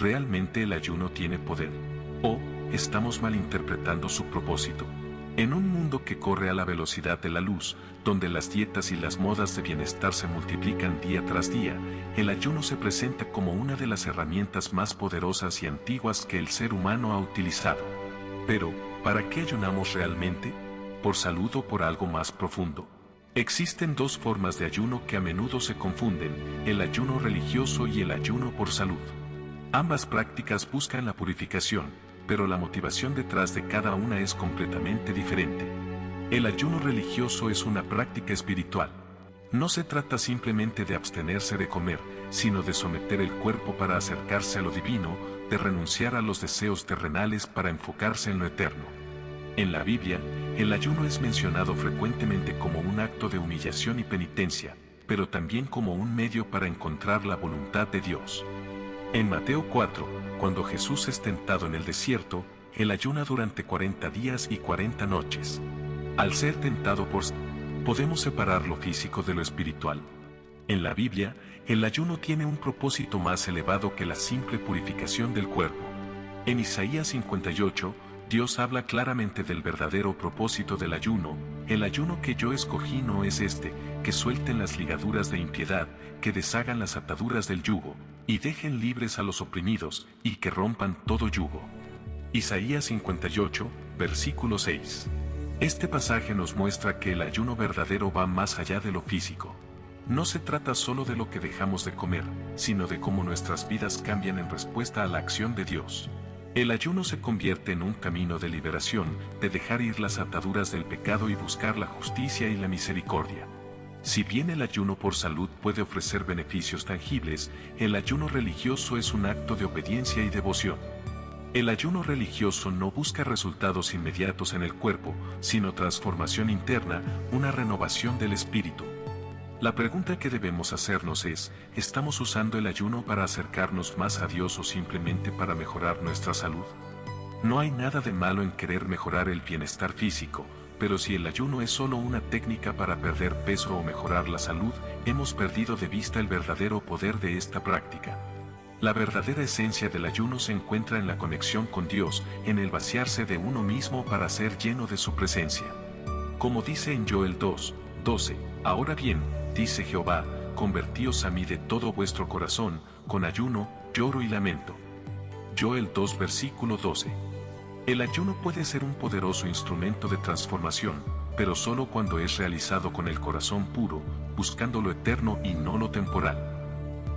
¿realmente el ayuno tiene poder? ¿O estamos malinterpretando su propósito? En un mundo que corre a la velocidad de la luz, donde las dietas y las modas de bienestar se multiplican día tras día, el ayuno se presenta como una de las herramientas más poderosas y antiguas que el ser humano ha utilizado. Pero, ¿para qué ayunamos realmente? ¿Por salud o por algo más profundo? Existen dos formas de ayuno que a menudo se confunden, el ayuno religioso y el ayuno por salud. Ambas prácticas buscan la purificación, pero la motivación detrás de cada una es completamente diferente. El ayuno religioso es una práctica espiritual. No se trata simplemente de abstenerse de comer, sino de someter el cuerpo para acercarse a lo divino, de renunciar a los deseos terrenales para enfocarse en lo eterno. En la Biblia, el ayuno es mencionado frecuentemente como un acto de humillación y penitencia, pero también como un medio para encontrar la voluntad de Dios. En Mateo 4, cuando Jesús es tentado en el desierto, él ayuna durante 40 días y 40 noches. Al ser tentado podemos separar lo físico de lo espiritual. En la Biblia, el ayuno tiene un propósito más elevado que la simple purificación del cuerpo. En Isaías 58, Dios habla claramente del verdadero propósito del ayuno. El ayuno que yo escogí no es este, que suelten las ligaduras de impiedad, que deshagan las ataduras del yugo, y dejen libres a los oprimidos, y que rompan todo yugo. Isaías 58, versículo 6. Este pasaje nos muestra que el ayuno verdadero va más allá de lo físico. No se trata solo de lo que dejamos de comer, sino de cómo nuestras vidas cambian en respuesta a la acción de Dios. El ayuno se convierte en un camino de liberación, de dejar ir las ataduras del pecado y buscar la justicia y la misericordia. Si bien el ayuno por salud puede ofrecer beneficios tangibles, el ayuno religioso es un acto de obediencia y devoción. El ayuno religioso no busca resultados inmediatos en el cuerpo, sino transformación interna, una renovación del espíritu. La pregunta que debemos hacernos es, ¿estamos usando el ayuno para acercarnos más a Dios o simplemente para mejorar nuestra salud? No hay nada de malo en querer mejorar el bienestar físico, pero si el ayuno es solo una técnica para perder peso o mejorar la salud, hemos perdido de vista el verdadero poder de esta práctica. La verdadera esencia del ayuno se encuentra en la conexión con Dios, en el vaciarse de uno mismo para ser lleno de su presencia. Como dice en Joel 2, 12, ahora bien, dice Jehová, convertíos a mí de todo vuestro corazón, con ayuno, lloro y lamento. Joel 2 versículo 12. El ayuno puede ser un poderoso instrumento de transformación, pero solo cuando es realizado con el corazón puro, buscando lo eterno y no lo temporal.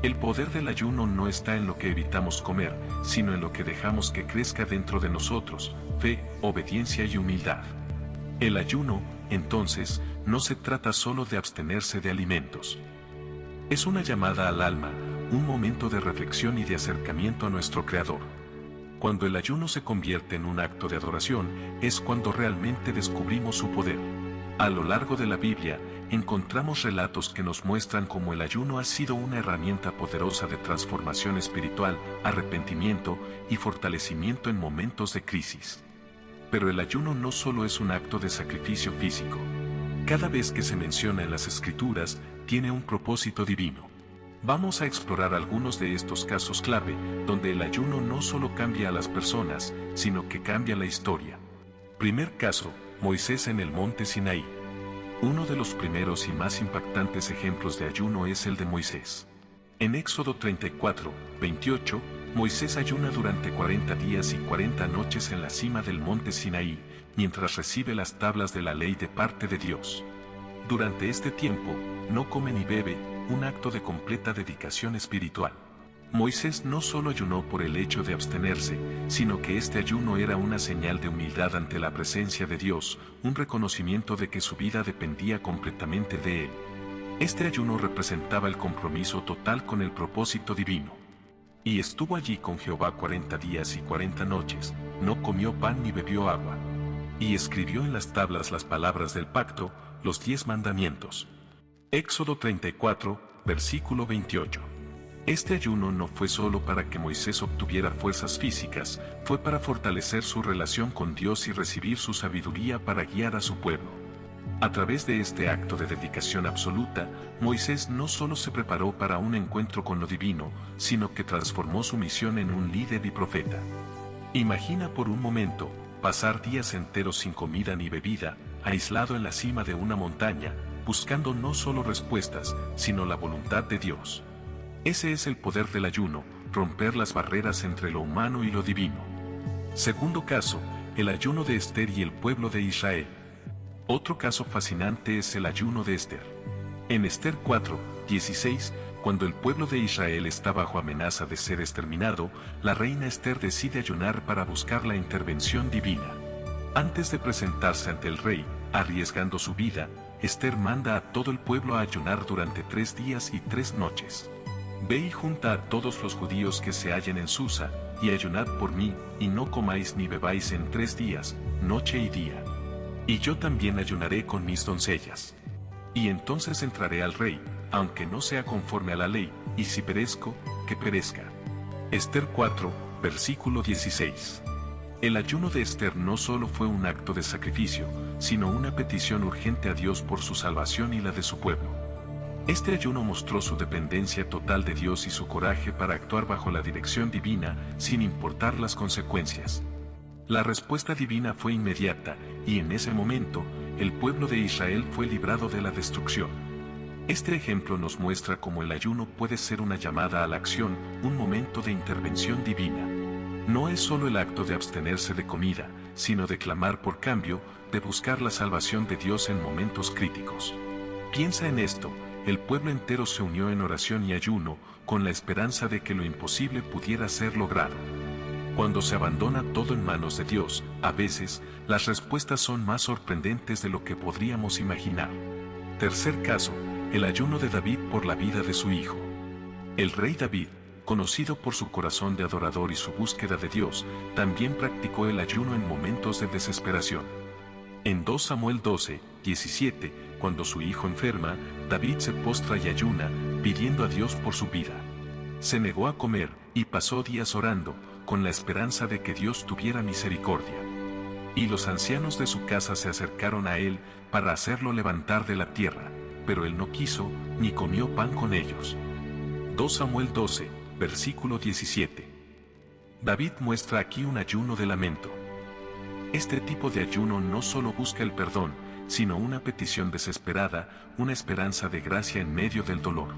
El poder del ayuno no está en lo que evitamos comer, sino en lo que dejamos que crezca dentro de nosotros, fe, obediencia y humildad. El ayuno, entonces, no se trata solo de abstenerse de alimentos. Es una llamada al alma, un momento de reflexión y de acercamiento a nuestro Creador. Cuando el ayuno se convierte en un acto de adoración, es cuando realmente descubrimos su poder. A lo largo de la Biblia, encontramos relatos que nos muestran cómo el ayuno ha sido una herramienta poderosa de transformación espiritual, arrepentimiento y fortalecimiento en momentos de crisis. Pero el ayuno no solo es un acto de sacrificio físico. Cada vez que se menciona en las Escrituras, tiene un propósito divino. Vamos a explorar algunos de estos casos clave, donde el ayuno no solo cambia a las personas, sino que cambia la historia. Primer caso, Moisés en el monte Sinaí. Uno de los primeros y más impactantes ejemplos de ayuno es el de Moisés. En Éxodo 34, 28, Moisés ayuna durante 40 días y 40 noches en la cima del monte Sinaí, mientras recibe las tablas de la ley de parte de Dios. Durante este tiempo, no come ni bebe, un acto de completa dedicación espiritual. Moisés no solo ayunó por el hecho de abstenerse, sino que este ayuno era una señal de humildad ante la presencia de Dios, un reconocimiento de que su vida dependía completamente de Él. Este ayuno representaba el compromiso total con el propósito divino. Y estuvo allí con Jehová 40 días y 40 noches, no comió pan ni bebió agua. Y escribió en las tablas las palabras del pacto, los 10 mandamientos. Éxodo 34, versículo 28. Este ayuno no fue solo para que Moisés obtuviera fuerzas físicas, fue para fortalecer su relación con Dios y recibir su sabiduría para guiar a su pueblo. A través de este acto de dedicación absoluta, Moisés no solo se preparó para un encuentro con lo divino, sino que transformó su misión en un líder y profeta. Imagina por un momento, pasar días enteros sin comida ni bebida, aislado en la cima de una montaña, buscando no solo respuestas, sino la voluntad de Dios. Ese es el poder del ayuno, romper las barreras entre lo humano y lo divino. Segundo caso, el ayuno de Esther y el pueblo de Israel. Otro caso fascinante es el ayuno de Esther. En Esther 4:16, cuando el pueblo de Israel está bajo amenaza de ser exterminado, la reina Esther decide ayunar para buscar la intervención divina. Antes de presentarse ante el rey, arriesgando su vida, Esther manda a todo el pueblo a ayunar durante 3 días y 3 noches. Ve y junta a todos los judíos que se hallen en Susa, y ayunad por mí, y no comáis ni bebáis en 3 días, noche y día. Y yo también ayunaré con mis doncellas. Y entonces entraré al rey, aunque no sea conforme a la ley, y si perezco, que perezca. Esther 4, versículo 16. El ayuno de Esther no solo fue un acto de sacrificio, sino una petición urgente a Dios por su salvación y la de su pueblo. Este ayuno mostró su dependencia total de Dios y su coraje para actuar bajo la dirección divina, sin importar las consecuencias. La respuesta divina fue inmediata, y en ese momento, el pueblo de Israel fue librado de la destrucción. Este ejemplo nos muestra cómo el ayuno puede ser una llamada a la acción, un momento de intervención divina. No es solo el acto de abstenerse de comida, sino de clamar por cambio, de buscar la salvación de Dios en momentos críticos. Piensa en esto, el pueblo entero se unió en oración y ayuno, con la esperanza de que lo imposible pudiera ser logrado. Cuando se abandona todo en manos de Dios, a veces, las respuestas son más sorprendentes de lo que podríamos imaginar. Tercer caso, el ayuno de David por la vida de su hijo. El rey David, conocido por su corazón de adorador y su búsqueda de Dios, también practicó el ayuno en momentos de desesperación. En 2 Samuel 12:17, cuando su hijo enferma, David se postra y ayuna, pidiendo a Dios por su vida. Se negó a comer, y pasó días orando, con la esperanza de que Dios tuviera misericordia. Y los ancianos de su casa se acercaron a él, para hacerlo levantar de la tierra, pero él no quiso, ni comió pan con ellos. 2 Samuel 12, versículo 17. David muestra aquí un ayuno de lamento. Este tipo de ayuno no solo busca el perdón, sino una petición desesperada, una esperanza de gracia en medio del dolor.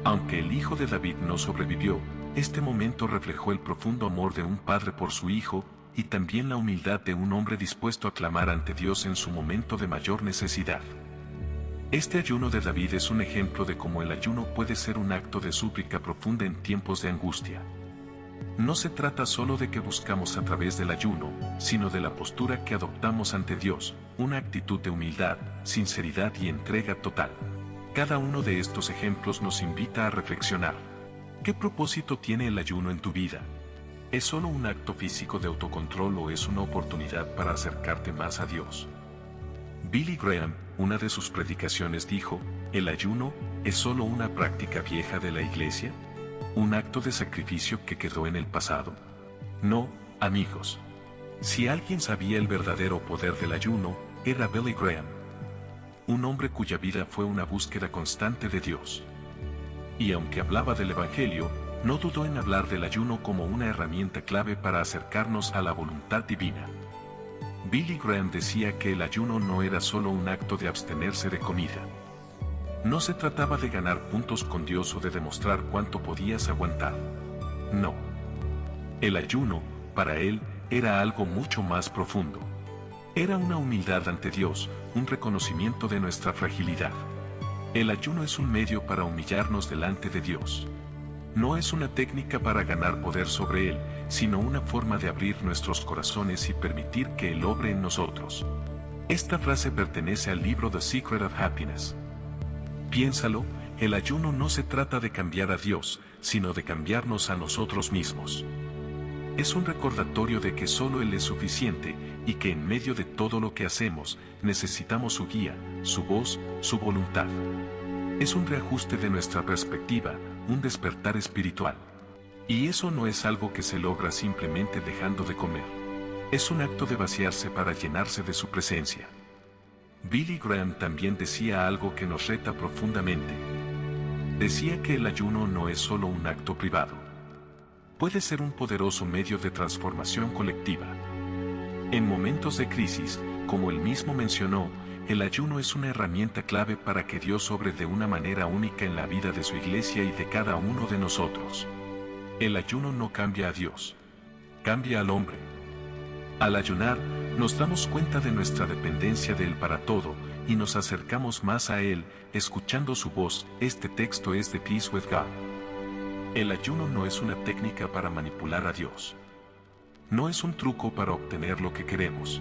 Aunque el hijo de David no sobrevivió, este momento reflejó el profundo amor de un padre por su hijo, y también la humildad de un hombre dispuesto a clamar ante Dios en su momento de mayor necesidad. Este ayuno de David es un ejemplo de cómo el ayuno puede ser un acto de súplica profunda en tiempos de angustia. No se trata solo de que buscamos a través del ayuno, sino de la postura que adoptamos ante Dios, una actitud de humildad, sinceridad y entrega total. Cada uno de estos ejemplos nos invita a reflexionar. ¿Qué propósito tiene el ayuno en tu vida? ¿Es solo un acto físico de autocontrol o es una oportunidad para acercarte más a Dios? Billy Graham, una de sus predicaciones dijo, ¿el ayuno es solo una práctica vieja de la iglesia? ¿Un acto de sacrificio que quedó en el pasado? No, amigos. Si alguien sabía el verdadero poder del ayuno, era Billy Graham. Un hombre cuya vida fue una búsqueda constante de Dios. Y aunque hablaba del Evangelio, no dudó en hablar del ayuno como una herramienta clave para acercarnos a la voluntad divina. Billy Graham decía que el ayuno no era solo un acto de abstenerse de comida. No se trataba de ganar puntos con Dios o de demostrar cuánto podías aguantar. No. El ayuno, para él, era algo mucho más profundo. Era una humildad ante Dios, un reconocimiento de nuestra fragilidad. El ayuno es un medio para humillarnos delante de Dios. No es una técnica para ganar poder sobre Él, sino una forma de abrir nuestros corazones y permitir que Él obre en nosotros. Esta frase pertenece al libro The Secret of Happiness. Piénsalo, el ayuno no se trata de cambiar a Dios, sino de cambiarnos a nosotros mismos. Es un recordatorio de que solo Él es suficiente, y que en medio de todo lo que hacemos, necesitamos su guía, su voz, su voluntad. Es un reajuste de nuestra perspectiva, un despertar espiritual. Y eso no es algo que se logra simplemente dejando de comer. Es un acto de vaciarse para llenarse de su presencia. Billy Graham también decía algo que nos reta profundamente. Decía que el ayuno no es solo un acto privado. Puede ser un poderoso medio de transformación colectiva. En momentos de crisis, como él mismo mencionó, el ayuno es una herramienta clave para que Dios obre de una manera única en la vida de su iglesia y de cada uno de nosotros. El ayuno no cambia a Dios. Cambia al hombre. Al ayunar, nos damos cuenta de nuestra dependencia de Él para todo, y nos acercamos más a Él, escuchando su voz. Este texto es de Peace with God. El ayuno no es una técnica para manipular a Dios. No es un truco para obtener lo que queremos.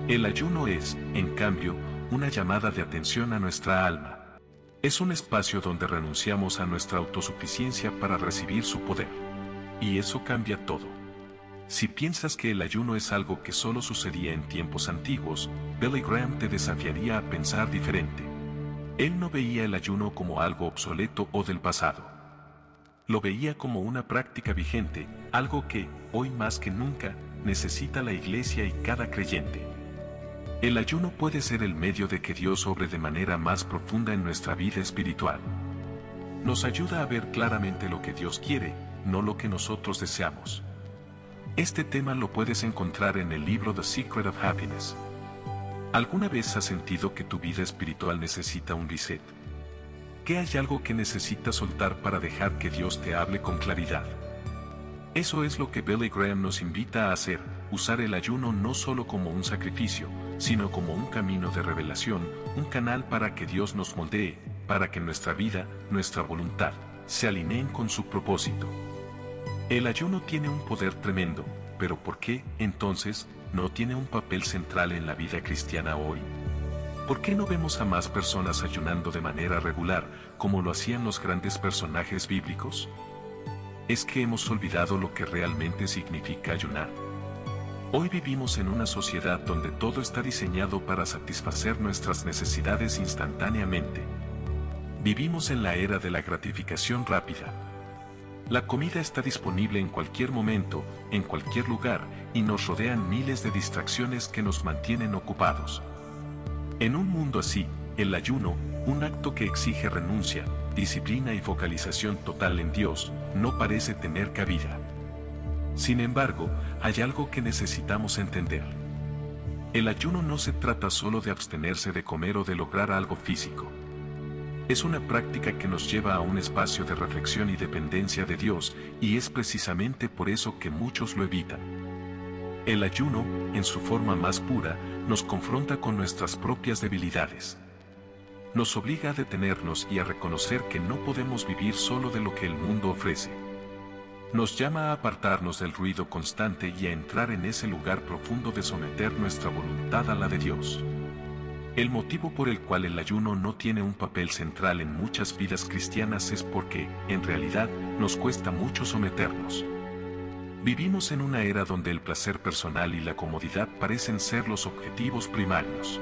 El ayuno es, en cambio, una llamada de atención a nuestra alma. Es un espacio donde renunciamos a nuestra autosuficiencia para recibir su poder. Y eso cambia todo. Si piensas que el ayuno es algo que solo sucedía en tiempos antiguos, Billy Graham te desafiaría a pensar diferente. Él no veía el ayuno como algo obsoleto o del pasado. Lo veía como una práctica vigente, algo que, hoy más que nunca, necesita la iglesia y cada creyente. El ayuno puede ser el medio de que Dios obre de manera más profunda en nuestra vida espiritual. Nos ayuda a ver claramente lo que Dios quiere, no lo que nosotros deseamos. Este tema lo puedes encontrar en el libro The Secret of Happiness. ¿Alguna vez has sentido que tu vida espiritual necesita un reset? ¿Que hay algo que necesitas soltar para dejar que Dios te hable con claridad? Eso es lo que Billy Graham nos invita a hacer, usar el ayuno no solo como un sacrificio, sino como un camino de revelación, un canal para que Dios nos moldee, para que nuestra vida, nuestra voluntad, se alineen con su propósito. El ayuno tiene un poder tremendo, pero ¿por qué, entonces, no tiene un papel central en la vida cristiana hoy? ¿Por qué no vemos a más personas ayunando de manera regular, como lo hacían los grandes personajes bíblicos? ¿Es que hemos olvidado lo que realmente significa ayunar? Hoy vivimos en una sociedad donde todo está diseñado para satisfacer nuestras necesidades instantáneamente. Vivimos en la era de la gratificación rápida. La comida está disponible en cualquier momento, en cualquier lugar, y nos rodean miles de distracciones que nos mantienen ocupados. En un mundo así, el ayuno, un acto que exige renuncia, disciplina y focalización total en Dios, no parece tener cabida. Sin embargo, hay algo que necesitamos entender. El ayuno no se trata solo de abstenerse de comer o de lograr algo físico. Es una práctica que nos lleva a un espacio de reflexión y dependencia de Dios, y es precisamente por eso que muchos lo evitan. El ayuno, en su forma más pura, nos confronta con nuestras propias debilidades. Nos obliga a detenernos y a reconocer que no podemos vivir solo de lo que el mundo ofrece. Nos llama a apartarnos del ruido constante y a entrar en ese lugar profundo de someter nuestra voluntad a la de Dios. El motivo por el cual el ayuno no tiene un papel central en muchas vidas cristianas es porque, en realidad, nos cuesta mucho someternos. Vivimos en una era donde el placer personal y la comodidad parecen ser los objetivos primarios.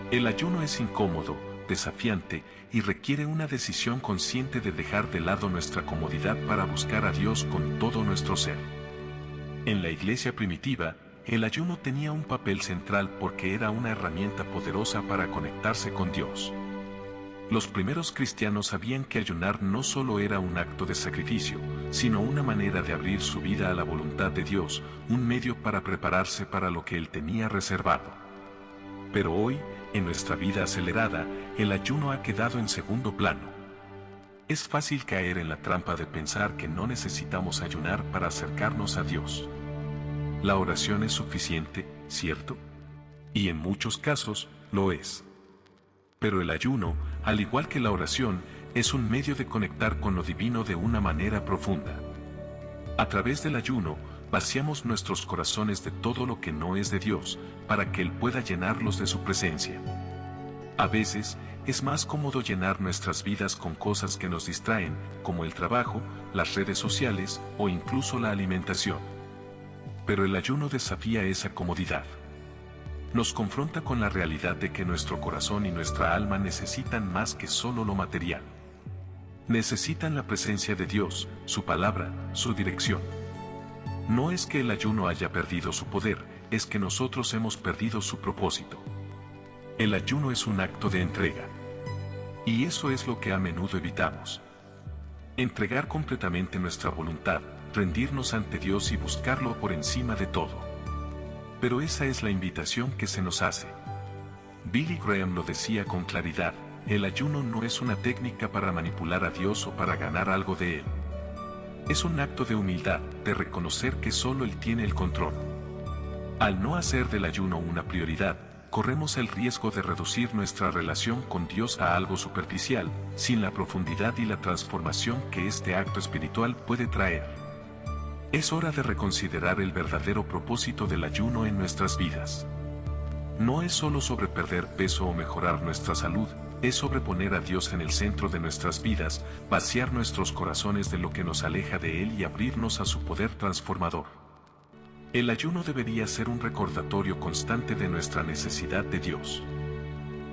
El ayuno es incómodo, desafiante, y requiere una decisión consciente de dejar de lado nuestra comodidad para buscar a Dios con todo nuestro ser. En la iglesia primitiva, el ayuno tenía un papel central porque era una herramienta poderosa para conectarse con Dios. Los primeros cristianos sabían que ayunar no solo era un acto de sacrificio, sino una manera de abrir su vida a la voluntad de Dios, un medio para prepararse para lo que Él tenía reservado. Pero hoy, en nuestra vida acelerada, el ayuno ha quedado en segundo plano. Es fácil caer en la trampa de pensar que no necesitamos ayunar para acercarnos a Dios. La oración es suficiente, ¿cierto? Y en muchos casos, lo es. Pero el ayuno, al igual que la oración, es un medio de conectar con lo divino de una manera profunda. A través del ayuno, vaciamos nuestros corazones de todo lo que no es de Dios, para que Él pueda llenarlos de su presencia. A veces, es más cómodo llenar nuestras vidas con cosas que nos distraen, como el trabajo, las redes sociales o incluso la alimentación. Pero el ayuno desafía esa comodidad. Nos confronta con la realidad de que nuestro corazón y nuestra alma necesitan más que solo lo material. Necesitan la presencia de Dios, su palabra, su dirección. No es que el ayuno haya perdido su poder, es que nosotros hemos perdido su propósito. El ayuno es un acto de entrega. Y eso es lo que a menudo evitamos. Entregar completamente nuestra voluntad, rendirnos ante Dios y buscarlo por encima de todo. Pero esa es la invitación que se nos hace. Billy Graham lo decía con claridad, el ayuno no es una técnica para manipular a Dios o para ganar algo de Él. Es un acto de humildad, de reconocer que solo Él tiene el control. Al no hacer del ayuno una prioridad, corremos el riesgo de reducir nuestra relación con Dios a algo superficial, sin la profundidad y la transformación que este acto espiritual puede traer. Es hora de reconsiderar el verdadero propósito del ayuno en nuestras vidas. No es solo sobre perder peso o mejorar nuestra salud, es sobre poner a Dios en el centro de nuestras vidas, vaciar nuestros corazones de lo que nos aleja de Él y abrirnos a su poder transformador. El ayuno debería ser un recordatorio constante de nuestra necesidad de Dios.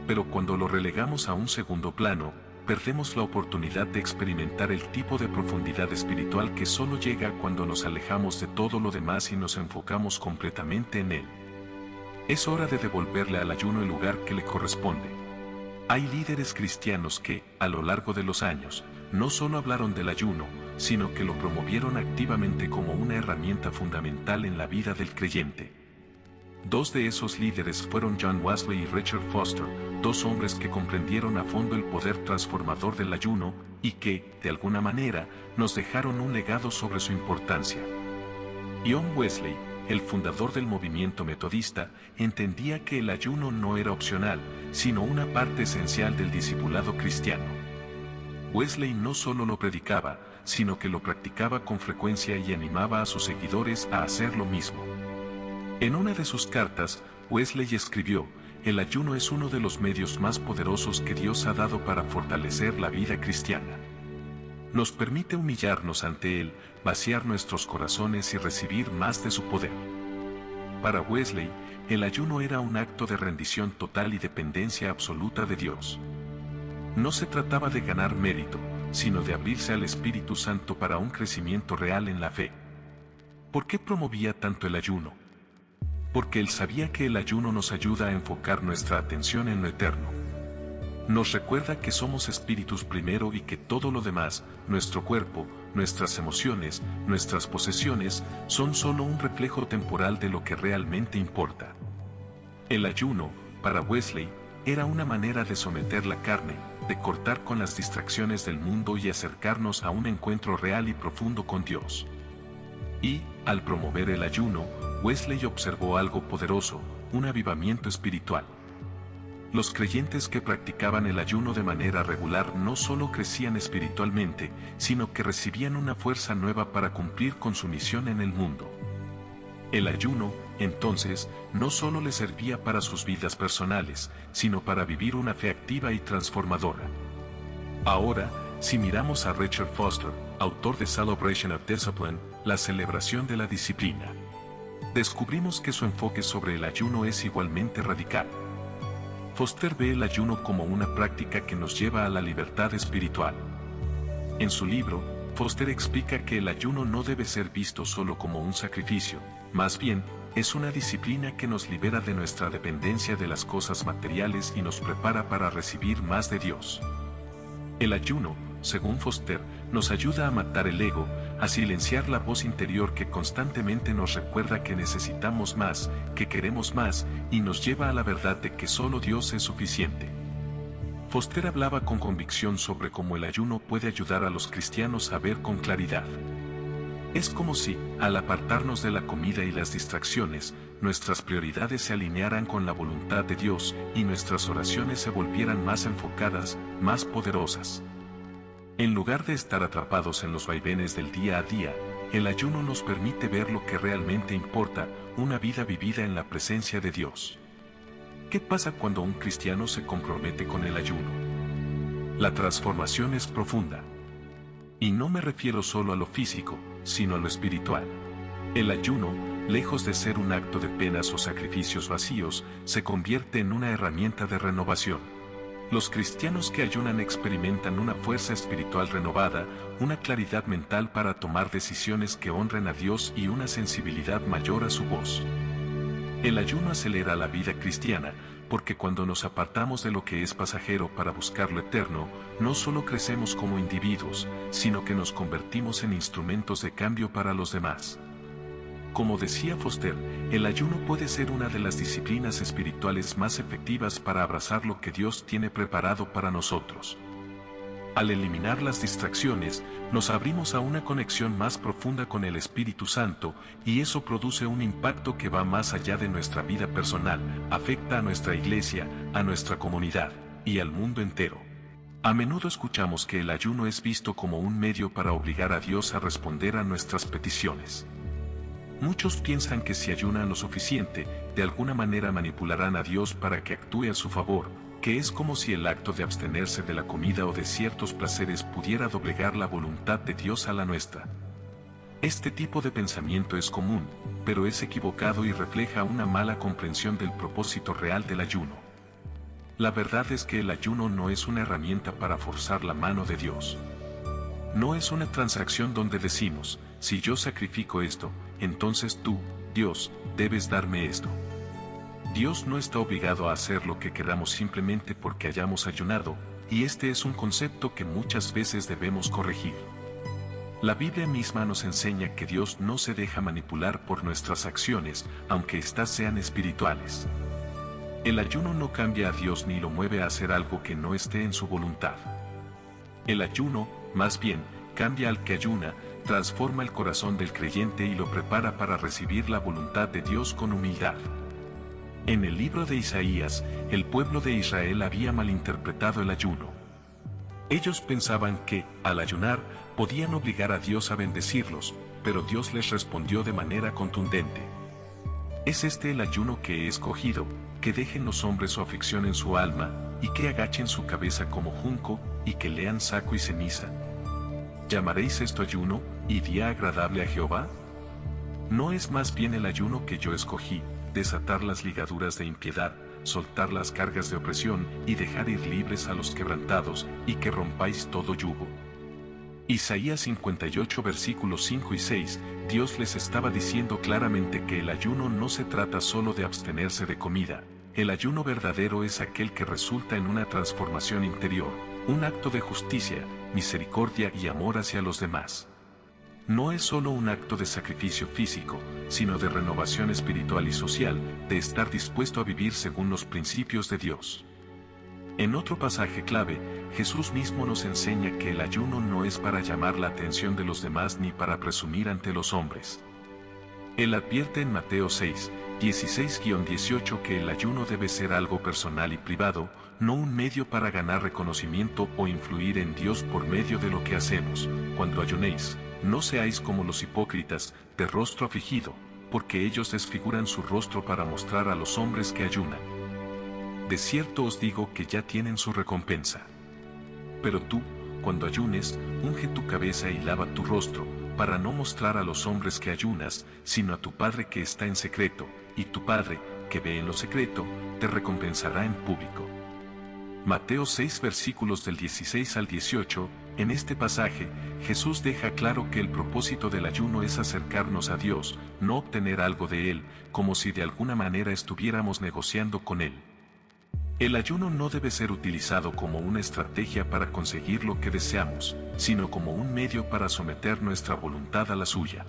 Pero cuando lo relegamos a un segundo plano, perdemos la oportunidad de experimentar el tipo de profundidad espiritual que solo llega cuando nos alejamos de todo lo demás y nos enfocamos completamente en Él. Es hora de devolverle al ayuno el lugar que le corresponde. Hay líderes cristianos que, a lo largo de los años, no solo hablaron del ayuno, sino que lo promovieron activamente como una herramienta fundamental en la vida del creyente. Dos de esos líderes fueron John Wesley y Richard Foster, dos hombres que comprendieron a fondo el poder transformador del ayuno y que, de alguna manera, nos dejaron un legado sobre su importancia. John Wesley, el fundador del movimiento metodista, entendía que el ayuno no era opcional, sino una parte esencial del discipulado cristiano. Wesley no solo lo predicaba, sino que lo practicaba con frecuencia y animaba a sus seguidores a hacer lo mismo. En una de sus cartas, Wesley escribió, el ayuno es uno de los medios más poderosos que Dios ha dado para fortalecer la vida cristiana. Nos permite humillarnos ante Él, vaciar nuestros corazones y recibir más de su poder. Para Wesley, el ayuno era un acto de rendición total y dependencia absoluta de Dios. No se trataba de ganar mérito, sino de abrirse al Espíritu Santo para un crecimiento real en la fe. ¿Por qué promovía tanto el ayuno? Porque él sabía que el ayuno nos ayuda a enfocar nuestra atención en lo eterno. Nos recuerda que somos espíritus primero y que todo lo demás, nuestro cuerpo, nuestras emociones, nuestras posesiones, son solo un reflejo temporal de lo que realmente importa. El ayuno, para Wesley, era una manera de someter la carne, de cortar con las distracciones del mundo y acercarnos a un encuentro real y profundo con Dios. Y, al promover el ayuno, Wesley observó algo poderoso, un avivamiento espiritual. Los creyentes que practicaban el ayuno de manera regular no solo crecían espiritualmente, sino que recibían una fuerza nueva para cumplir con su misión en el mundo. El ayuno, entonces, no solo les servía para sus vidas personales, sino para vivir una fe activa y transformadora. Ahora, si miramos a Richard Foster, autor de Celebration of Discipline, la celebración de la disciplina, descubrimos que su enfoque sobre el ayuno es igualmente radical. Foster ve el ayuno como una práctica que nos lleva a la libertad espiritual. En su libro, Foster explica que el ayuno no debe ser visto solo como un sacrificio, más bien, es una disciplina que nos libera de nuestra dependencia de las cosas materiales y nos prepara para recibir más de Dios. El ayuno, según Foster, nos ayuda a matar el ego, a silenciar la voz interior que constantemente nos recuerda que necesitamos más, que queremos más, y nos lleva a la verdad de que solo Dios es suficiente. Foster hablaba con convicción sobre cómo el ayuno puede ayudar a los cristianos a ver con claridad. Es como si, al apartarnos de la comida y las distracciones, nuestras prioridades se alinearan con la voluntad de Dios y nuestras oraciones se volvieran más enfocadas, más poderosas. En lugar de estar atrapados en los vaivenes del día a día, el ayuno nos permite ver lo que realmente importa, una vida vivida en la presencia de Dios. ¿Qué pasa cuando un cristiano se compromete con el ayuno? La transformación es profunda. Y no me refiero solo a lo físico, sino a lo espiritual. El ayuno, lejos de ser un acto de penas o sacrificios vacíos, se convierte en una herramienta de renovación. Los cristianos que ayunan experimentan una fuerza espiritual renovada, una claridad mental para tomar decisiones que honren a Dios y una sensibilidad mayor a su voz. El ayuno acelera la vida cristiana, porque cuando nos apartamos de lo que es pasajero para buscar lo eterno, no solo crecemos como individuos, sino que nos convertimos en instrumentos de cambio para los demás. Como decía Foster, el ayuno puede ser una de las disciplinas espirituales más efectivas para abrazar lo que Dios tiene preparado para nosotros. Al eliminar las distracciones, nos abrimos a una conexión más profunda con el Espíritu Santo, y eso produce un impacto que va más allá de nuestra vida personal, afecta a nuestra iglesia, a nuestra comunidad, y al mundo entero. A menudo escuchamos que el ayuno es visto como un medio para obligar a Dios a responder a nuestras peticiones. Muchos piensan que si ayunan lo suficiente, de alguna manera manipularán a Dios para que actúe a su favor, que es como si el acto de abstenerse de la comida o de ciertos placeres pudiera doblegar la voluntad de Dios a la nuestra. Este tipo de pensamiento es común, pero es equivocado y refleja una mala comprensión del propósito real del ayuno. La verdad es que el ayuno no es una herramienta para forzar la mano de Dios. No es una transacción donde decimos, si yo sacrifico esto, entonces tú, Dios, debes darme esto. Dios no está obligado a hacer lo que queramos simplemente porque hayamos ayunado, y este es un concepto que muchas veces debemos corregir. La Biblia misma nos enseña que Dios no se deja manipular por nuestras acciones, aunque éstas sean espirituales. El ayuno no cambia a Dios ni lo mueve a hacer algo que no esté en su voluntad. El ayuno, más bien, cambia al que ayuna, transforma el corazón del creyente y lo prepara para recibir la voluntad de Dios con humildad. En el libro de Isaías, el pueblo de Israel había malinterpretado el ayuno. Ellos pensaban que, al ayunar, podían obligar a Dios a bendecirlos, pero Dios les respondió de manera contundente. Es este el ayuno que he escogido, que dejen los hombres su aflicción en su alma, y que agachen su cabeza como junco, y que lean saco y ceniza. ¿Llamaréis esto ayuno, y día agradable a Jehová? ¿No es más bien el ayuno que yo escogí, desatar las ligaduras de impiedad, soltar las cargas de opresión, y dejar ir libres a los quebrantados, y que rompáis todo yugo? Isaías 58 versículos 5 y 6, Dios les estaba diciendo claramente que el ayuno no se trata solo de abstenerse de comida. El ayuno verdadero es aquel que resulta en una transformación interior, un acto de justicia, misericordia y amor hacia los demás. No es solo un acto de sacrificio físico, sino de renovación espiritual y social, de estar dispuesto a vivir según los principios de Dios. En otro pasaje clave, Jesús mismo nos enseña que el ayuno no es para llamar la atención de los demás ni para presumir ante los hombres. Él advierte en Mateo 6, 16-18 que el ayuno debe ser algo personal y privado, no un medio para ganar reconocimiento o influir en Dios por medio de lo que hacemos. Cuando ayunéis, no seáis como los hipócritas, de rostro afligido, porque ellos desfiguran su rostro para mostrar a los hombres que ayunan. De cierto os digo que ya tienen su recompensa. Pero tú, cuando ayunes, unge tu cabeza y lava tu rostro, para no mostrar a los hombres que ayunas, sino a tu Padre que está en secreto, y tu Padre, que ve en lo secreto, te recompensará en público. Mateo 6 versículos del 16 al 18, en este pasaje, Jesús deja claro que el propósito del ayuno es acercarnos a Dios, no obtener algo de Él, como si de alguna manera estuviéramos negociando con Él. El ayuno no debe ser utilizado como una estrategia para conseguir lo que deseamos, sino como un medio para someter nuestra voluntad a la suya.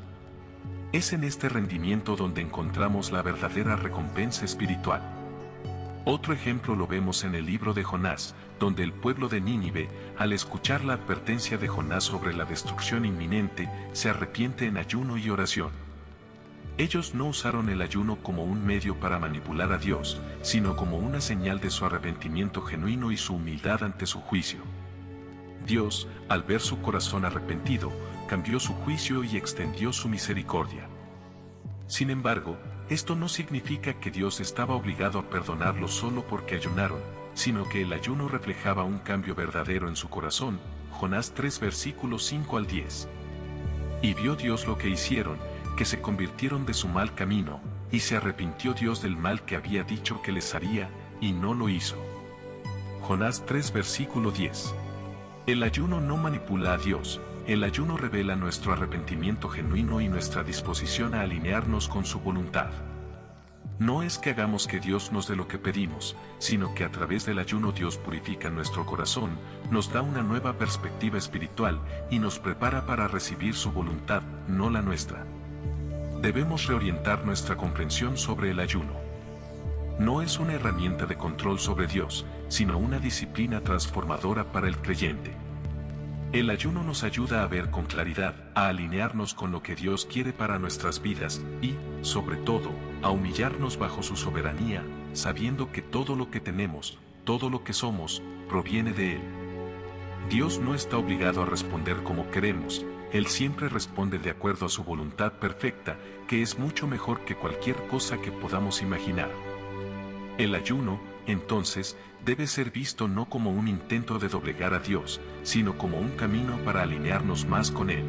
Es en este rendimiento donde encontramos la verdadera recompensa espiritual. Otro ejemplo lo vemos en el libro de Jonás, donde el pueblo de Nínive, al escuchar la advertencia de Jonás sobre la destrucción inminente, se arrepiente en ayuno y oración. Ellos no usaron el ayuno como un medio para manipular a Dios, sino como una señal de su arrepentimiento genuino y su humildad ante su juicio. Dios, al ver su corazón arrepentido, cambió su juicio y extendió su misericordia. Sin embargo, esto no significa que Dios estaba obligado a perdonarlos solo porque ayunaron, sino que el ayuno reflejaba un cambio verdadero en su corazón. Jonás 3 versículos 5 al 10. Y vio Dios lo que hicieron, que se convirtieron de su mal camino, y se arrepintió Dios del mal que había dicho que les haría, y no lo hizo. Jonás 3 versículo 10. El ayuno no manipula a Dios, el ayuno revela nuestro arrepentimiento genuino y nuestra disposición a alinearnos con su voluntad. No es que hagamos que Dios nos dé lo que pedimos, sino que a través del ayuno Dios purifica nuestro corazón, nos da una nueva perspectiva espiritual y nos prepara para recibir su voluntad, no la nuestra. Debemos reorientar nuestra comprensión sobre el ayuno. No es una herramienta de control sobre Dios, sino una disciplina transformadora para el creyente. El ayuno nos ayuda a ver con claridad, a alinearnos con lo que Dios quiere para nuestras vidas y, sobre todo, a humillarnos bajo su soberanía, sabiendo que todo lo que tenemos, todo lo que somos, proviene de Él. Dios no está obligado a responder como queremos, Él siempre responde de acuerdo a su voluntad perfecta, que es mucho mejor que cualquier cosa que podamos imaginar. El ayuno, entonces, debe ser visto no como un intento de doblegar a Dios, sino como un camino para alinearnos más con Él.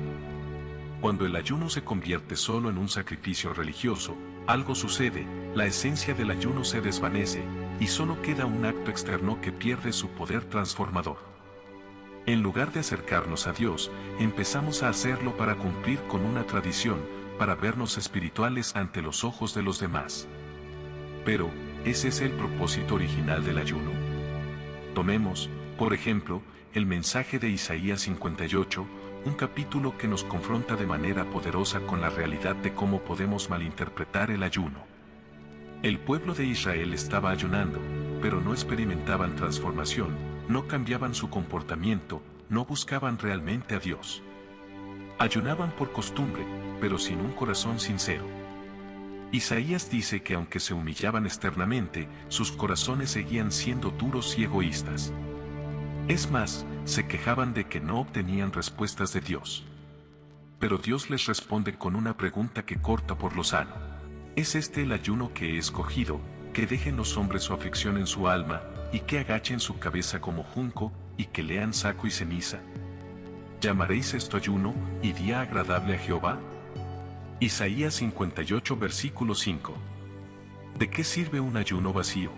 Cuando el ayuno se convierte solo en un sacrificio religioso, algo sucede, la esencia del ayuno se desvanece, y solo queda un acto externo que pierde su poder transformador. En lugar de acercarnos a Dios, empezamos a hacerlo para cumplir con una tradición, para vernos espirituales ante los ojos de los demás. Pero, ¿ese es el propósito original del ayuno? Tomemos, por ejemplo, el mensaje de Isaías 58, un capítulo que nos confronta de manera poderosa con la realidad de cómo podemos malinterpretar el ayuno. El pueblo de Israel estaba ayunando, pero no experimentaban transformación, no cambiaban su comportamiento, no buscaban realmente a Dios. Ayunaban por costumbre, pero sin un corazón sincero. Isaías dice que aunque se humillaban externamente, sus corazones seguían siendo duros y egoístas. Es más, se quejaban de que no obtenían respuestas de Dios. Pero Dios les responde con una pregunta que corta por lo sano. ¿Es este el ayuno que he escogido, que dejen los hombres su aflicción en su alma, y que agachen su cabeza como junco, y que lean saco y ceniza? ¿Llamaréis esto ayuno, y día agradable a Jehová? Isaías 58 versículo 5. ¿De qué sirve un ayuno vacío?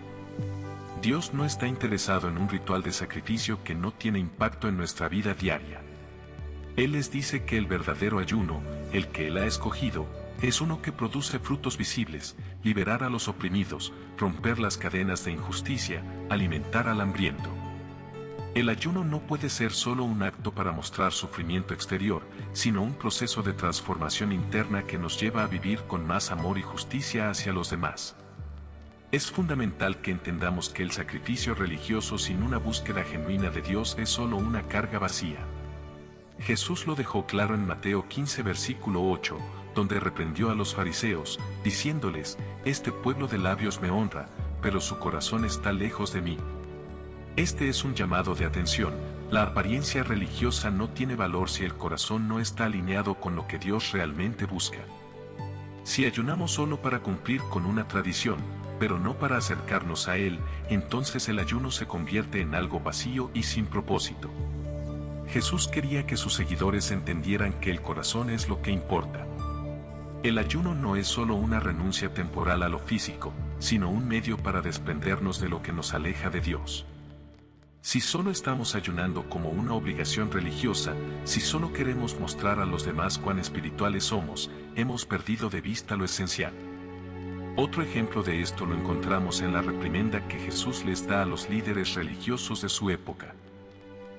Dios no está interesado en un ritual de sacrificio que no tiene impacto en nuestra vida diaria. Él les dice que el verdadero ayuno, el que Él ha escogido, es uno que produce frutos visibles, liberar a los oprimidos, romper las cadenas de injusticia, alimentar al hambriento. El ayuno no puede ser solo un acto para mostrar sufrimiento exterior, sino un proceso de transformación interna que nos lleva a vivir con más amor y justicia hacia los demás. Es fundamental que entendamos que el sacrificio religioso sin una búsqueda genuina de Dios es solo una carga vacía. Jesús lo dejó claro en Mateo 15 versículo 8, donde reprendió a los fariseos, diciéndoles, «Este pueblo de labios me honra, pero su corazón está lejos de mí». Este es un llamado de atención, la apariencia religiosa no tiene valor si el corazón no está alineado con lo que Dios realmente busca. Si ayunamos solo para cumplir con una tradición, pero no para acercarnos a Él, entonces el ayuno se convierte en algo vacío y sin propósito. Jesús quería que sus seguidores entendieran que el corazón es lo que importa. El ayuno no es solo una renuncia temporal a lo físico, sino un medio para desprendernos de lo que nos aleja de Dios. Si solo estamos ayunando como una obligación religiosa, si solo queremos mostrar a los demás cuán espirituales somos, hemos perdido de vista lo esencial. Otro ejemplo de esto lo encontramos en la reprimenda que Jesús les da a los líderes religiosos de su época.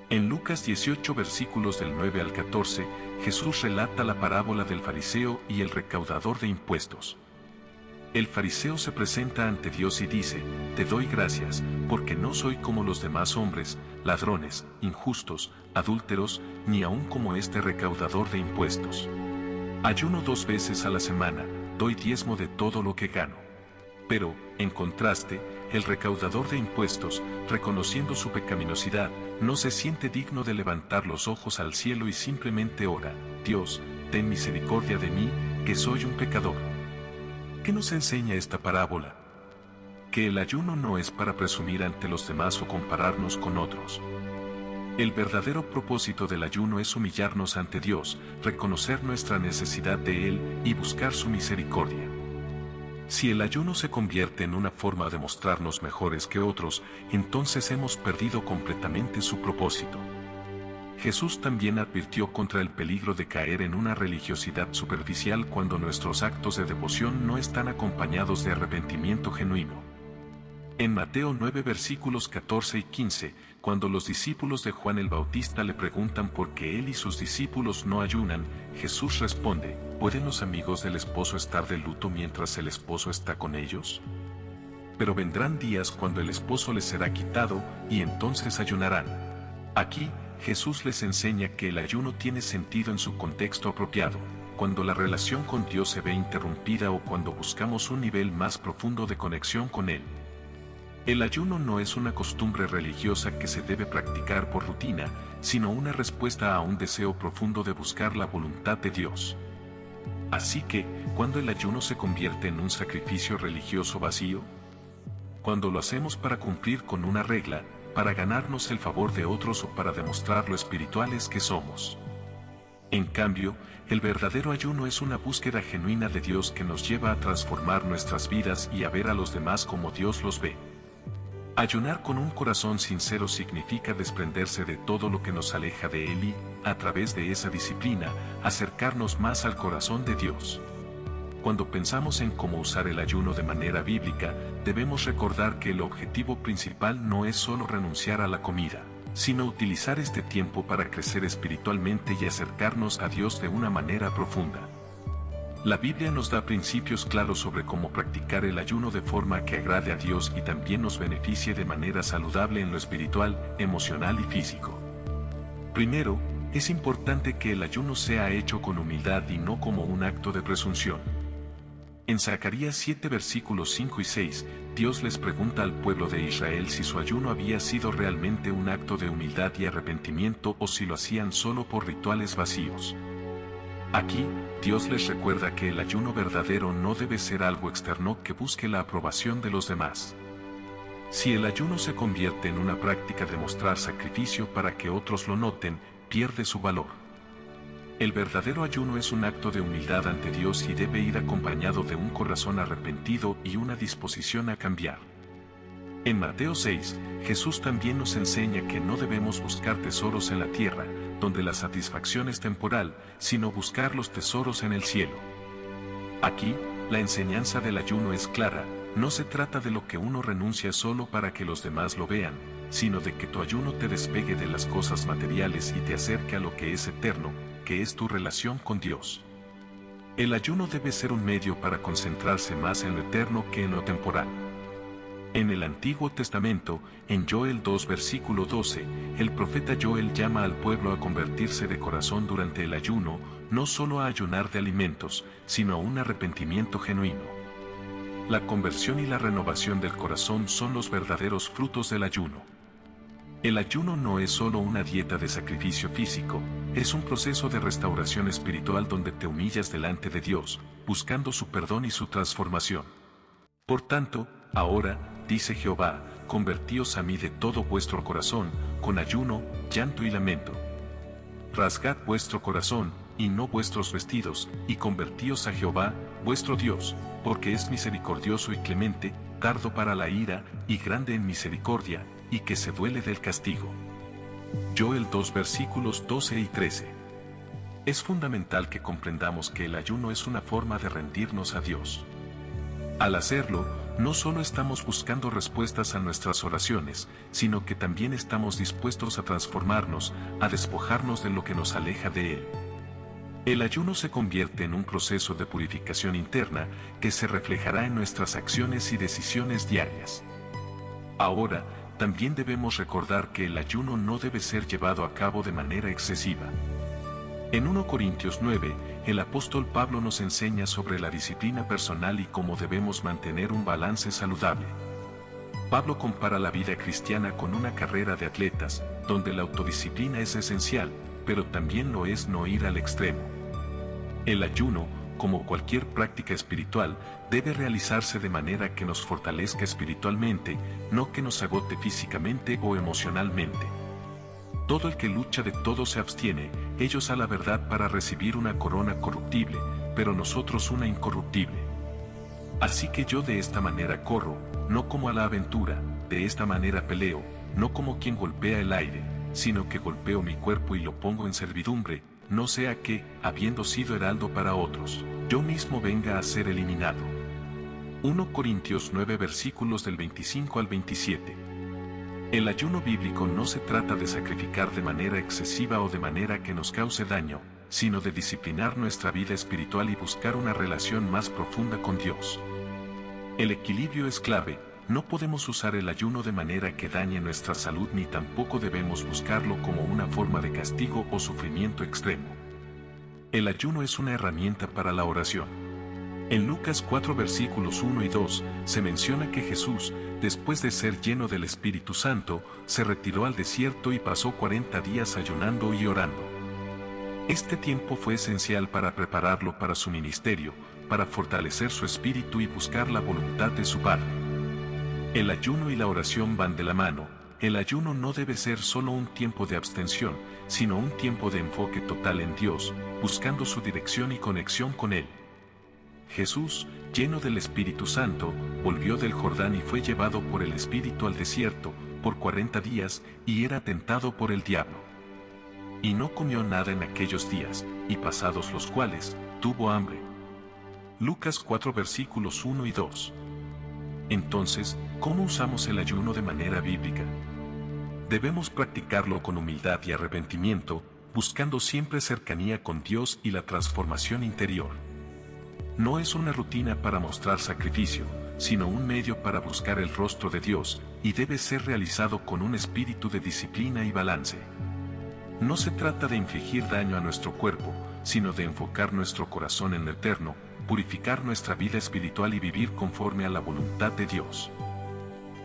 En Lucas 18 versículos del 9 al 14, Jesús relata la parábola del fariseo y el recaudador de impuestos. El fariseo se presenta ante Dios y dice, «Te doy gracias, porque no soy como los demás hombres, ladrones, injustos, adúlteros, ni aun como este recaudador de impuestos. Ayuno 2 veces a la semana, doy diezmo de todo lo que gano». Pero, en contraste, el recaudador de impuestos, reconociendo su pecaminosidad, no se siente digno de levantar los ojos al cielo y simplemente ora, «Dios, ten misericordia de mí, que soy un pecador». ¿Qué nos enseña esta parábola? Que el ayuno no es para presumir ante los demás o compararnos con otros. El verdadero propósito del ayuno es humillarnos ante Dios, reconocer nuestra necesidad de Él y buscar su misericordia. Si el ayuno se convierte en una forma de mostrarnos mejores que otros, entonces hemos perdido completamente su propósito. Jesús también advirtió contra el peligro de caer en una religiosidad superficial cuando nuestros actos de devoción no están acompañados de arrepentimiento genuino. En Mateo 9 versículos 14 y 15, cuando los discípulos de Juan el Bautista le preguntan por qué él y sus discípulos no ayunan, Jesús responde: ¿pueden los amigos del esposo estar de luto mientras el esposo está con ellos? Pero vendrán días cuando el esposo les será quitado, y entonces ayunarán. Aquí, Jesús les enseña que el ayuno tiene sentido en su contexto apropiado, cuando la relación con Dios se ve interrumpida o cuando buscamos un nivel más profundo de conexión con Él. El ayuno no es una costumbre religiosa que se debe practicar por rutina, sino una respuesta a un deseo profundo de buscar la voluntad de Dios. Así que, ¿cuándo el ayuno se convierte en un sacrificio religioso vacío? Cuando lo hacemos para cumplir con una regla, para ganarnos el favor de otros o para demostrar lo espirituales que somos. En cambio, el verdadero ayuno es una búsqueda genuina de Dios que nos lleva a transformar nuestras vidas y a ver a los demás como Dios los ve. Ayunar con un corazón sincero significa desprenderse de todo lo que nos aleja de Él y, a través de esa disciplina, acercarnos más al corazón de Dios. Cuando pensamos en cómo usar el ayuno de manera bíblica, debemos recordar que el objetivo principal no es solo renunciar a la comida, sino utilizar este tiempo para crecer espiritualmente y acercarnos a Dios de una manera profunda. La Biblia nos da principios claros sobre cómo practicar el ayuno de forma que agrade a Dios y también nos beneficie de manera saludable en lo espiritual, emocional y físico. Primero, es importante que el ayuno sea hecho con humildad y no como un acto de presunción. En Zacarías 7 versículos 5 y 6, Dios les pregunta al pueblo de Israel si su ayuno había sido realmente un acto de humildad y arrepentimiento o si lo hacían solo por rituales vacíos. Aquí, Dios les recuerda que el ayuno verdadero no debe ser algo externo que busque la aprobación de los demás. Si el ayuno se convierte en una práctica de mostrar sacrificio para que otros lo noten, pierde su valor. El verdadero ayuno es un acto de humildad ante Dios y debe ir acompañado de un corazón arrepentido y una disposición a cambiar. En Mateo 6, Jesús también nos enseña que no debemos buscar tesoros en la tierra, donde la satisfacción es temporal, sino buscar los tesoros en el cielo. Aquí, la enseñanza del ayuno es clara: no se trata de lo que uno renuncia solo para que los demás lo vean, sino de que tu ayuno te despegue de las cosas materiales y te acerque a lo que es eterno, que es tu relación con Dios. El ayuno debe ser un medio para concentrarse más en lo eterno que en lo temporal. En el Antiguo Testamento, en Joel 2 versículo 12, el profeta Joel llama al pueblo a convertirse de corazón durante el ayuno, no solo a ayunar de alimentos, sino a un arrepentimiento genuino. La conversión y la renovación del corazón son los verdaderos frutos del ayuno. El ayuno no es solo una dieta de sacrificio físico, es un proceso de restauración espiritual donde te humillas delante de Dios, buscando su perdón y su transformación. Por tanto, ahora, dice Jehová, convertíos a mí de todo vuestro corazón, con ayuno, llanto y lamento. Rasgad vuestro corazón, y no vuestros vestidos, y convertíos a Jehová, vuestro Dios, porque es misericordioso y clemente, tardo para la ira, y grande en misericordia, y que se duele del castigo. Joel 2 versículos 12 y 13. Es fundamental que comprendamos que el ayuno es una forma de rendirnos a Dios. Al hacerlo, no solo estamos buscando respuestas a nuestras oraciones, sino que también estamos dispuestos a transformarnos, a despojarnos de lo que nos aleja de Él. El ayuno se convierte en un proceso de purificación interna que se reflejará en nuestras acciones y decisiones diarias. Ahora, también debemos recordar que el ayuno no debe ser llevado a cabo de manera excesiva. En 1 Corintios 9, el apóstol Pablo nos enseña sobre la disciplina personal y cómo debemos mantener un balance saludable. Pablo compara la vida cristiana con una carrera de atletas, donde la autodisciplina es esencial, pero también lo es no ir al extremo. El ayuno, como cualquier práctica espiritual, debe realizarse de manera que nos fortalezca espiritualmente, no que nos agote físicamente o emocionalmente. Todo el que lucha de todo se abstiene, ellos a la verdad para recibir una corona corruptible, pero nosotros una incorruptible. Así que yo de esta manera corro, no como a la aventura, de esta manera peleo, no como quien golpea el aire, sino que golpeo mi cuerpo y lo pongo en servidumbre, no sea que, habiendo sido heraldo para otros, yo mismo venga a ser eliminado. 1 Corintios 9 versículos del 25 al 27. El ayuno bíblico no se trata de sacrificar de manera excesiva o de manera que nos cause daño, sino de disciplinar nuestra vida espiritual y buscar una relación más profunda con Dios. El equilibrio es clave. No podemos usar el ayuno de manera que dañe nuestra salud ni tampoco debemos buscarlo como una forma de castigo o sufrimiento extremo. El ayuno es una herramienta para la oración. En Lucas 4 versículos 1 y 2 se menciona que Jesús, después de ser lleno del Espíritu Santo, se retiró al desierto y pasó 40 días ayunando y orando. Este tiempo fue esencial para prepararlo para su ministerio, para fortalecer su espíritu y buscar la voluntad de su Padre. El ayuno y la oración van de la mano. El ayuno no debe ser solo un tiempo de abstención, sino un tiempo de enfoque total en Dios, buscando su dirección y conexión con Él. Jesús, lleno del Espíritu Santo, volvió del Jordán y fue llevado por el Espíritu al desierto, por 40 días, y era tentado por el diablo. Y no comió nada en aquellos días, y pasados los cuales, tuvo hambre. Lucas 4 versículos 1 y 2. Entonces, ¿cómo usamos el ayuno de manera bíblica? Debemos practicarlo con humildad y arrepentimiento, buscando siempre cercanía con Dios y la transformación interior. No es una rutina para mostrar sacrificio, sino un medio para buscar el rostro de Dios, y debe ser realizado con un espíritu de disciplina y balance. No se trata de infligir daño a nuestro cuerpo, sino de enfocar nuestro corazón en lo eterno, purificar nuestra vida espiritual y vivir conforme a la voluntad de Dios.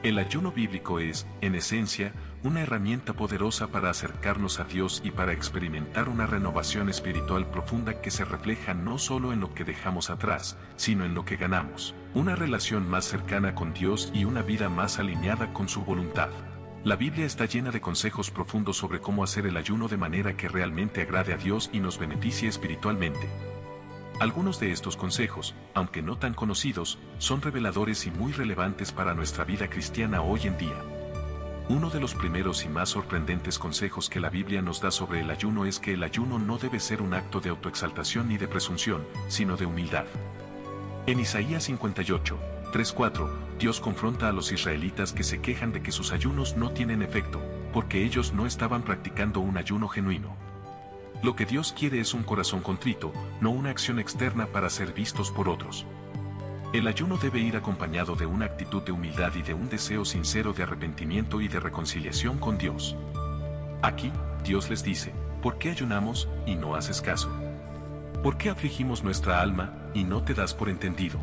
El ayuno bíblico es, en esencia, una herramienta poderosa para acercarnos a Dios y para experimentar una renovación espiritual profunda que se refleja no solo en lo que dejamos atrás, sino en lo que ganamos, una relación más cercana con Dios y una vida más alineada con su voluntad. La Biblia está llena de consejos profundos sobre cómo hacer el ayuno de manera que realmente agrade a Dios y nos beneficie espiritualmente. Algunos de estos consejos, aunque no tan conocidos, son reveladores y muy relevantes para nuestra vida cristiana hoy en día. Uno de los primeros y más sorprendentes consejos que la Biblia nos da sobre el ayuno es que el ayuno no debe ser un acto de autoexaltación ni de presunción, sino de humildad. En Isaías 58, 3-4, Dios confronta a los israelitas que se quejan de que sus ayunos no tienen efecto, porque ellos no estaban practicando un ayuno genuino. Lo que Dios quiere es un corazón contrito, no una acción externa para ser vistos por otros. El ayuno debe ir acompañado de una actitud de humildad y de un deseo sincero de arrepentimiento y de reconciliación con Dios. Aquí, Dios les dice, ¿por qué ayunamos y no haces caso? ¿Por qué afligimos nuestra alma y no te das por entendido?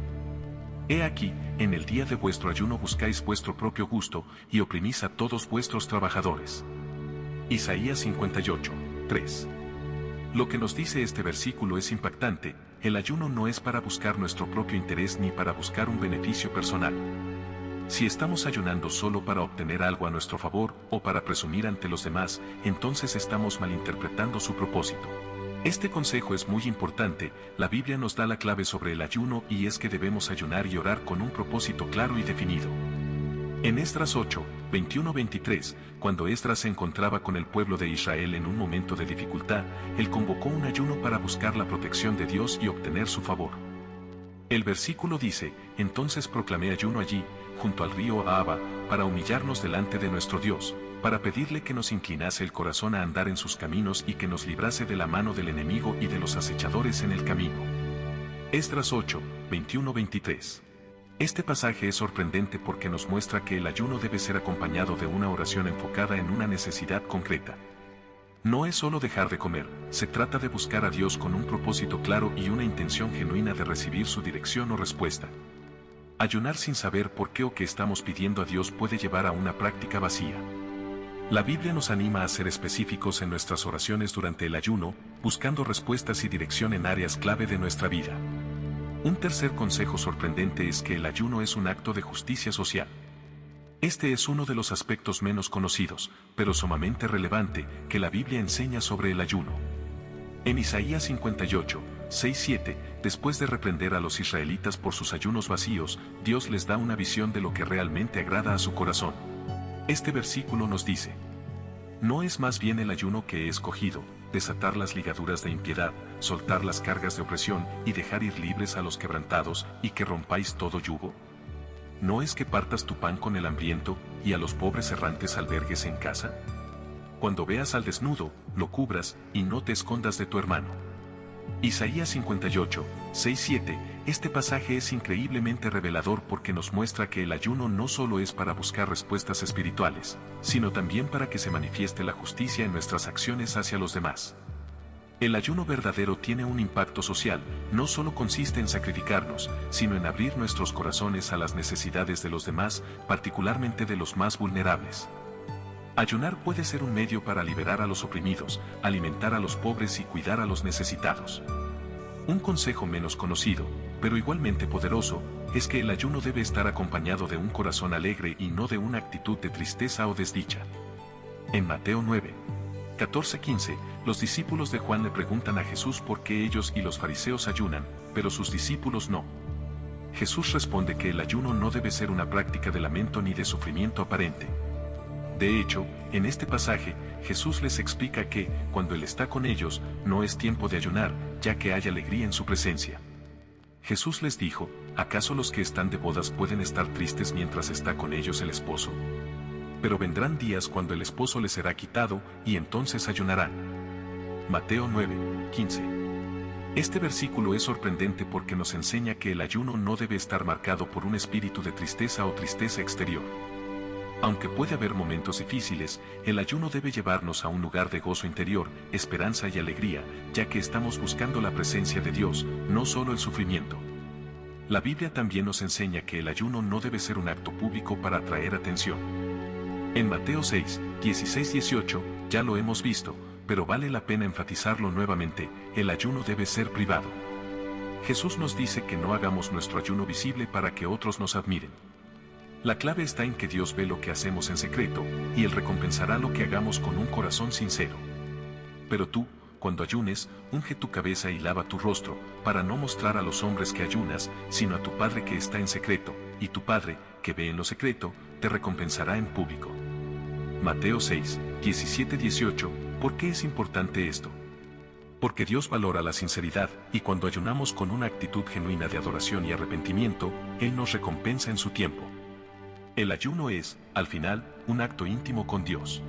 He aquí, en el día de vuestro ayuno buscáis vuestro propio gusto y oprimís a todos vuestros trabajadores. Isaías 58, 3. Lo que nos dice este versículo es impactante. El ayuno no es para buscar nuestro propio interés ni para buscar un beneficio personal. Si estamos ayunando solo para obtener algo a nuestro favor o para presumir ante los demás, entonces estamos malinterpretando su propósito. Este consejo es muy importante. La Biblia nos da la clave sobre el ayuno y es que debemos ayunar y orar con un propósito claro y definido. En Esdras 8, 21-23, cuando Esdras se encontraba con el pueblo de Israel en un momento de dificultad, él convocó un ayuno para buscar la protección de Dios y obtener su favor. El versículo dice, entonces proclamé ayuno allí, junto al río Ahava, para humillarnos delante de nuestro Dios, para pedirle que nos inclinase el corazón a andar en sus caminos y que nos librase de la mano del enemigo y de los acechadores en el camino. Esdras 8, 21-23. Este pasaje es sorprendente porque nos muestra que el ayuno debe ser acompañado de una oración enfocada en una necesidad concreta. No es solo dejar de comer, se trata de buscar a Dios con un propósito claro y una intención genuina de recibir su dirección o respuesta. Ayunar sin saber por qué o qué estamos pidiendo a Dios puede llevar a una práctica vacía. La Biblia nos anima a ser específicos en nuestras oraciones durante el ayuno, buscando respuestas y dirección en áreas clave de nuestra vida. Un tercer consejo sorprendente es que el ayuno es un acto de justicia social. Este es uno de los aspectos menos conocidos, pero sumamente relevante, que la Biblia enseña sobre el ayuno. En Isaías 58, 6-7, después de reprender a los israelitas por sus ayunos vacíos, Dios les da una visión de lo que realmente agrada a su corazón. Este versículo nos dice: ¿No es más bien el ayuno que he escogido, desatar las ligaduras de impiedad, soltar las cargas de opresión y dejar ir libres a los quebrantados y que rompáis todo yugo? ¿No es que partas tu pan con el hambriento y a los pobres errantes albergues en casa? Cuando veas al desnudo, lo cubras y no te escondas de tu hermano. Isaías 58, 6-7. Este pasaje es increíblemente revelador porque nos muestra que el ayuno no solo es para buscar respuestas espirituales, sino también para que se manifieste la justicia en nuestras acciones hacia los demás. El ayuno verdadero tiene un impacto social, no solo consiste en sacrificarnos, sino en abrir nuestros corazones a las necesidades de los demás, particularmente de los más vulnerables. Ayunar puede ser un medio para liberar a los oprimidos, alimentar a los pobres y cuidar a los necesitados. Un consejo menos conocido, pero igualmente poderoso, es que el ayuno debe estar acompañado de un corazón alegre y no de una actitud de tristeza o desdicha. En Mateo 9, 14-15, los discípulos de Juan le preguntan a Jesús por qué ellos y los fariseos ayunan, pero sus discípulos no. Jesús responde que el ayuno no debe ser una práctica de lamento ni de sufrimiento aparente. De hecho, en este pasaje, Jesús les explica que, cuando Él está con ellos, no es tiempo de ayunar, ya que hay alegría en su presencia. Jesús les dijo, ¿acaso los que están de bodas pueden estar tristes mientras está con ellos el esposo? Pero vendrán días cuando el esposo les será quitado, y entonces ayunarán. Mateo 9, 15. Este versículo es sorprendente porque nos enseña que el ayuno no debe estar marcado por un espíritu de tristeza o tristeza exterior. Aunque puede haber momentos difíciles, el ayuno debe llevarnos a un lugar de gozo interior, esperanza y alegría, ya que estamos buscando la presencia de Dios, no solo el sufrimiento. La Biblia también nos enseña que el ayuno no debe ser un acto público para atraer atención. En Mateo 6, 16-18, ya lo hemos visto, pero vale la pena enfatizarlo nuevamente, el ayuno debe ser privado. Jesús nos dice que no hagamos nuestro ayuno visible para que otros nos admiren. La clave está en que Dios ve lo que hacemos en secreto, y Él recompensará lo que hagamos con un corazón sincero. Pero tú, cuando ayunes, unge tu cabeza y lava tu rostro, para no mostrar a los hombres que ayunas, sino a tu Padre que está en secreto, y tu Padre, que ve en lo secreto, te recompensará en público. Mateo 6, 17-18. ¿Por qué es importante esto? Porque Dios valora la sinceridad, y cuando ayunamos con una actitud genuina de adoración y arrepentimiento, Él nos recompensa en su tiempo. El ayuno es, al final, un acto íntimo con Dios.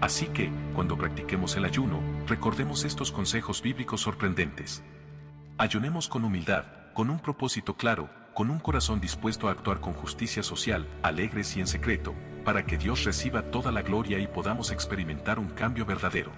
Así que, cuando practiquemos el ayuno, recordemos estos consejos bíblicos sorprendentes. Ayunemos con humildad, con un propósito claro, con un corazón dispuesto a actuar con justicia social, alegres y en secreto, para que Dios reciba toda la gloria y podamos experimentar un cambio verdadero.